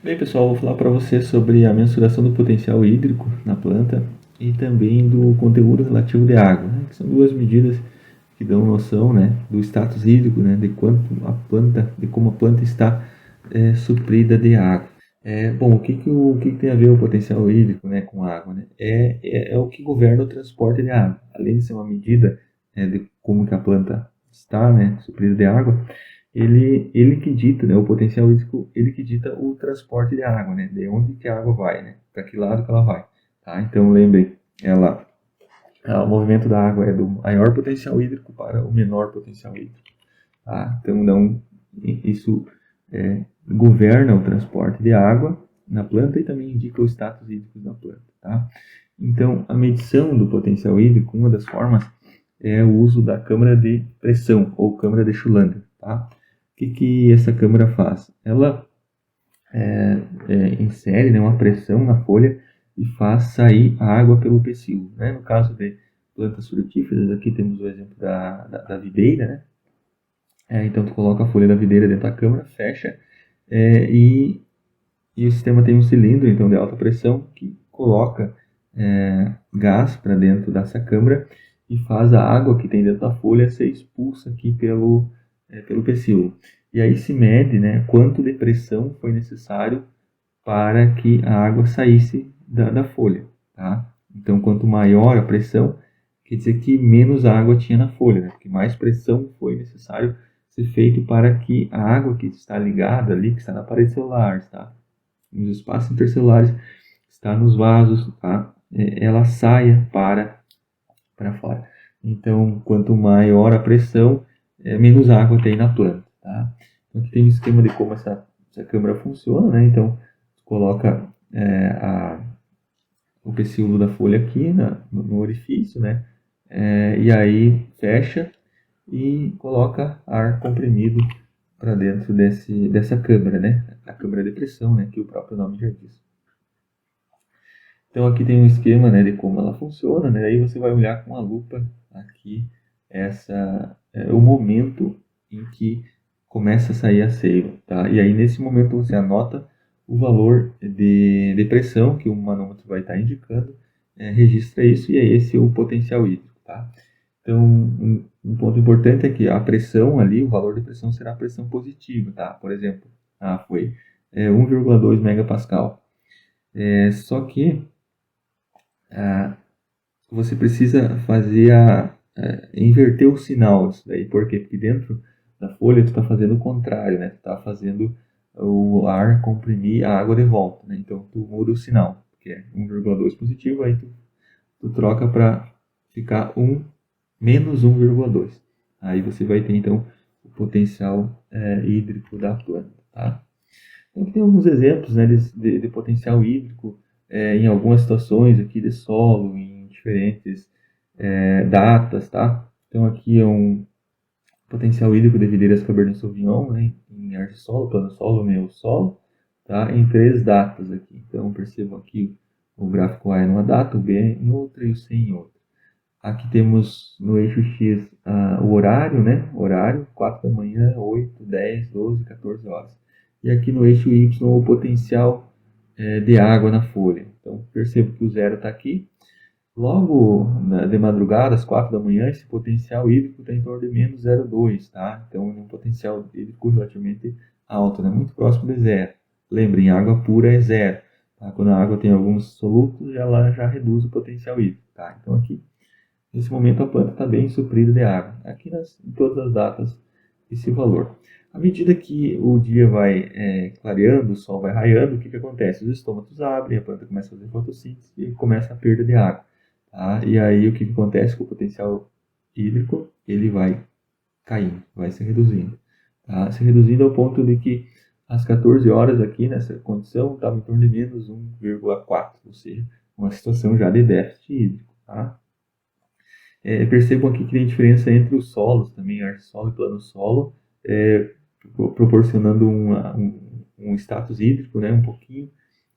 Bem, pessoal, vou falar para você sobre a mensuração do potencial hídrico na planta e também do conteúdo relativo de água, né? Que são duas medidas que dão noção, né, do status hídrico, né, de quanto a planta, de como a planta está suprida de água. Bom, o que tem a ver o potencial hídrico, né, com água, né? É o que governa o transporte de água. Além de ser uma medida de como que a planta está, né, suprida de água, ele que dita, né, o potencial hídrico, ele que dita o transporte de água, né, de onde que a água vai, né, para que lado que ela vai, tá? Então lembrem, o movimento da água é do maior potencial hídrico para o menor potencial hídrico, tá? Então isso governa o transporte de água na planta e também indica o status hídrico da planta, tá? Então a medição do potencial hídrico, uma das formas é o uso da câmara de pressão ou câmara de Schullander, tá? Que essa câmara faz? Ela insere, né, uma pressão na folha e faz sair a água pelo pecíolo, né? No caso de plantas frutíferas, aqui temos o exemplo da videira, né? Então tu coloca a folha da videira dentro da câmara, fecha é, e, e o sistema tem um cilindro então de alta pressão que coloca gás para dentro dessa câmara e faz a água que tem dentro da folha ser expulsa aqui pelo pecíolo. E aí se mede, né, quanto de pressão foi necessário para que a água saísse da folha, tá? Então, quanto maior a pressão, quer dizer que menos água tinha na folha, né? Porque mais pressão foi necessário ser feito para que a água que está ligada ali, que está na parede celular, está nos espaços intercelulares, está nos vasos, tá? Ela saia para fora. Então, quanto maior a pressão, menos água tem na planta, tá? Então, aqui tem um esquema de como essa câmara funciona, né? Então, coloca o pecíolo da folha aqui no orifício, né? E aí fecha e coloca ar comprimido para dentro dessa câmara, né? A câmara de pressão, né? Que o próprio nome já diz. Então aqui tem um esquema, né, de como ela funciona, né? Aí você vai olhar com a lupa aqui o momento em que começa a sair a seiva, tá? E aí nesse momento você anota o valor de pressão que o manômetro vai estar indicando, registra isso e é esse o potencial hídrico, tá? Então um ponto importante é que a pressão ali, o valor de pressão será a pressão positiva, tá? Por exemplo, foi 1,2 megapascal. Só que você precisa inverter o sinal disso daí. Por quê? Porque dentro da folha tu está fazendo o contrário, né? Tu está fazendo o ar comprimir a água de volta, né? Então tu muda o sinal, que é 1,2 positivo, aí tu troca para ficar menos 1,2. Aí você vai ter então o potencial hídrico da planta, tá? Então, tem alguns exemplos, né, de potencial hídrico em algumas situações aqui de solo, em diferentes datas, tá? Então aqui é um potencial hídrico de videiras Cabernet Sauvignon, né, em argissolo, plano solo, meio solo, tá? Em 3 datas aqui. Então percebam aqui o gráfico A é numa data, o B em outra e o C em outra. Aqui temos no eixo X o horário, né? Horário, 4 da manhã, 8, 10, 12, 14 horas. E aqui no eixo Y o potencial de água na folha. Então percebo que o zero está aqui. Logo de madrugada, às 4 da manhã, esse potencial hídrico está em torno de menos 0,2, tá? Então é um potencial hídrico relativamente alto, né? Muito próximo de zero. Lembrem, água pura é zero. Tá? Quando a água tem alguns solutos, ela já reduz o potencial hídrico. Tá? Então aqui nesse momento a planta está bem suprida de água. Aqui em todas as datas esse valor. À medida que o dia vai clareando, o sol vai raiando, o que acontece? Os estômatos abrem, a planta começa a fazer fotossíntese e começa a perda de água. Tá? E aí o que acontece com o potencial hídrico? Ele vai caindo, vai se reduzindo. Tá? Se reduzindo ao ponto de que às 14 horas aqui nessa condição estava em torno de menos 1,4, ou seja, uma situação já de déficit hídrico. Tá? Percebam aqui que tem diferença entre os solos também, ar-solo e plano-solo, proporcionando um status hídrico, né, um pouquinho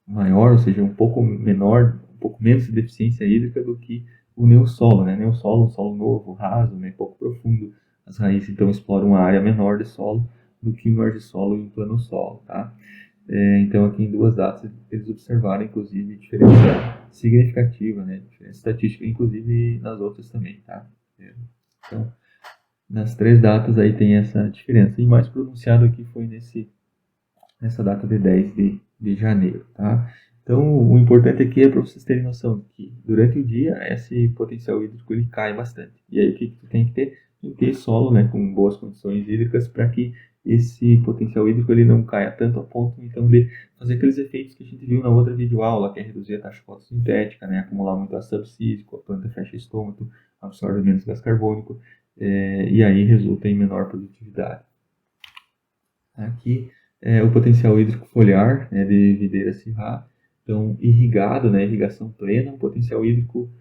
maior, ou seja, um pouco menor, um pouco menos de deficiência hídrica do que o neossolo, né? Neossolo, um solo novo, raso, né, pouco profundo. As raízes então exploram uma área menor de solo do que um argissolo e um plano-solo, tá? Então, aqui em 2 datas, eles observaram, inclusive, diferença significativa, né? Diferença estatística, inclusive nas outras também, tá? Então, nas 3 datas aí tem essa diferença. E mais pronunciado aqui foi nessa data de 10 de janeiro, tá? Então, o importante aqui é para vocês terem noção de que durante o dia esse potencial hídrico ele cai bastante. E aí o que tu tem que ter? Tem que ter solo, né, com boas condições hídricas para que esse potencial hídrico ele não caia tanto a ponto então de fazer aqueles efeitos que a gente viu na outra videoaula, que é reduzir a taxa fotossintética, né, acumular muito ácido abscísico, a planta fecha estômago, absorve menos gás carbônico, e aí resulta em menor produtividade. Aqui o potencial hídrico foliar, né, de videira acirrar. Então, irrigado, né, irrigação plena, um potencial hídrico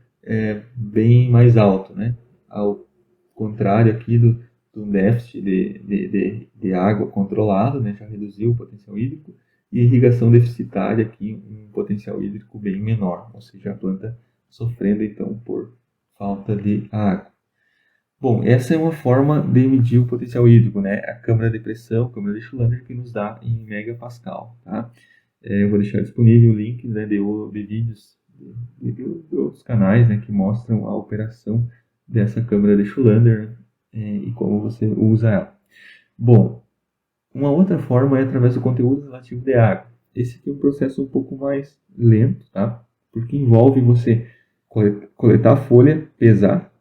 bem mais alto, né? Ao contrário aqui do déficit de água controlado, né, já reduziu o potencial hídrico, e irrigação deficitária aqui, um potencial hídrico bem menor, ou seja, a planta sofrendo então por falta de água. Bom, essa é uma forma de medir o potencial hídrico, né? A câmara de pressão, a câmara de Schulander, que nos dá em megapascal, tá? Eu vou deixar disponível o link, né, de vídeos de outros canais, né, que mostram a operação dessa câmara de Schulander, e como você usa ela. Bom, uma outra forma é através do conteúdo relativo de água. Esse aqui é um processo um pouco mais lento, tá? Porque envolve você coletar a folha, pesar,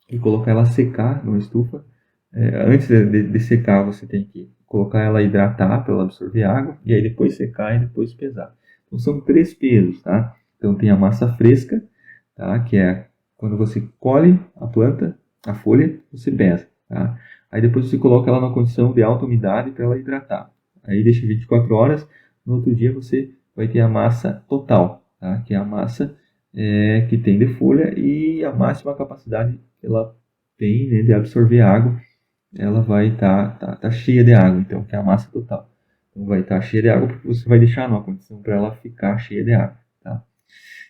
e colocar ela a secar numa estufa. Antes de secar, você tem que colocar ela a hidratar para ela absorver água, e aí depois secar e depois pesar. Então são 3 pesos, tá? Então tem a massa fresca, tá? Que é quando você colhe a planta, a folha, você pesa, tá? Aí depois você coloca ela na condição de alta umidade para ela hidratar. Aí deixa 24 horas, no outro dia você vai ter a massa total, tá? Que é a massa que tem de folha e a máxima capacidade que ela tem, né, de absorver água, ela vai tá cheia de água, então, que é a massa total. Então, vai estar cheia de água porque você vai deixar numa condição para ela ficar cheia de água, tá?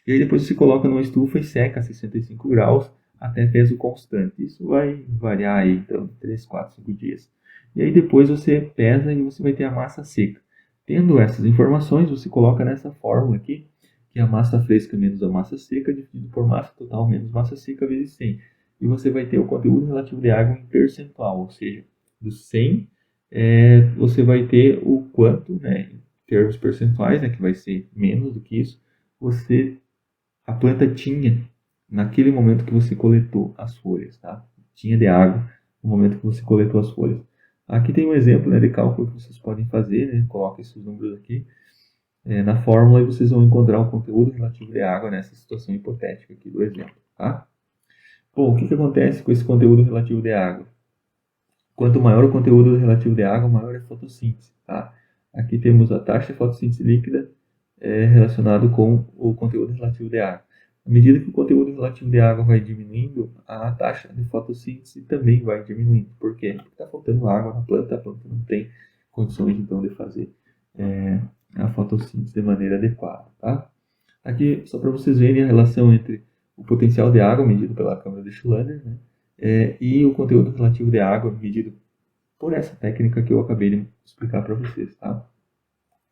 E aí depois você coloca numa estufa e seca a 65 graus até peso constante. Isso vai variar aí, então, 3, 4, 5 dias. E aí depois você pesa e você vai ter a massa seca. Tendo essas informações, você coloca nessa fórmula aqui, que é a massa fresca menos a massa seca, dividido por massa total menos massa seca vezes 100. E você vai ter o conteúdo relativo de água em percentual, ou seja, dos 100, você vai ter o quanto, né, em termos percentuais, né, que vai ser menos do que isso, a planta tinha naquele momento que você coletou as folhas, tá? Tinha de água no momento que você coletou as folhas. Aqui tem um exemplo, né, de cálculo que vocês podem fazer, né? Coloca esses números aqui na fórmula e vocês vão encontrar o conteúdo relativo de água nessa situação hipotética aqui do exemplo, tá? Bom, o que acontece com esse conteúdo relativo de água? Quanto maior o conteúdo relativo de água, maior é a fotossíntese, tá? Aqui temos a taxa de fotossíntese líquida relacionado com o conteúdo relativo de água. À medida que o conteúdo relativo de água vai diminuindo, a taxa de fotossíntese também vai diminuindo. Por quê? Porque está faltando água na planta, a planta não tem condições então de fazer a fotossíntese de maneira adequada, tá? Aqui, só para vocês verem a relação entre o potencial de água medido pela câmara de Schulander, né, e o conteúdo relativo de água medido por essa técnica que eu acabei de explicar para vocês, tá?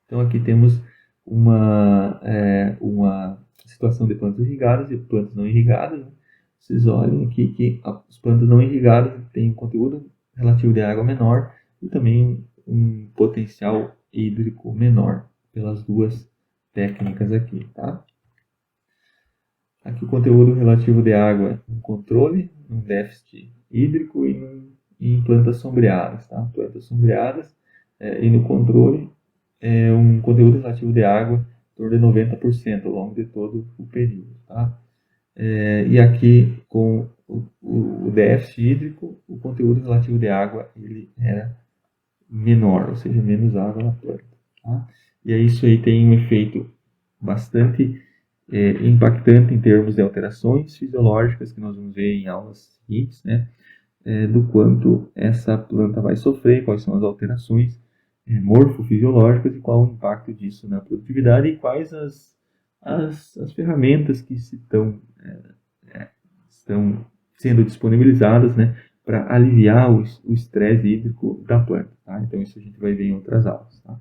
Então aqui temos uma situação de plantas irrigadas e plantas não irrigadas, né? Vocês olhem aqui que as plantas não irrigadas têm um conteúdo relativo de água menor e também um potencial hídrico menor pelas duas técnicas aqui, tá? Aqui o conteúdo relativo de água em controle, um déficit hídrico e em plantas sombreadas, tá? Plantas sombreadas e no controle um conteúdo relativo de água em torno de 90% ao longo de todo o período, tá? E aqui com o déficit hídrico, o conteúdo relativo de água ele era menor, ou seja, menos água na planta, tá? E aí isso aí tem um efeito bastante impactante em termos de alterações fisiológicas que nós vamos ver em aulas seguintes, né? Do quanto essa planta vai sofrer, quais são as alterações morfofisiológicas e qual o impacto disso na produtividade e quais as ferramentas que estão sendo disponibilizadas, né, para aliviar o estresse hídrico da planta, tá? Então isso a gente vai ver em outras aulas, tá?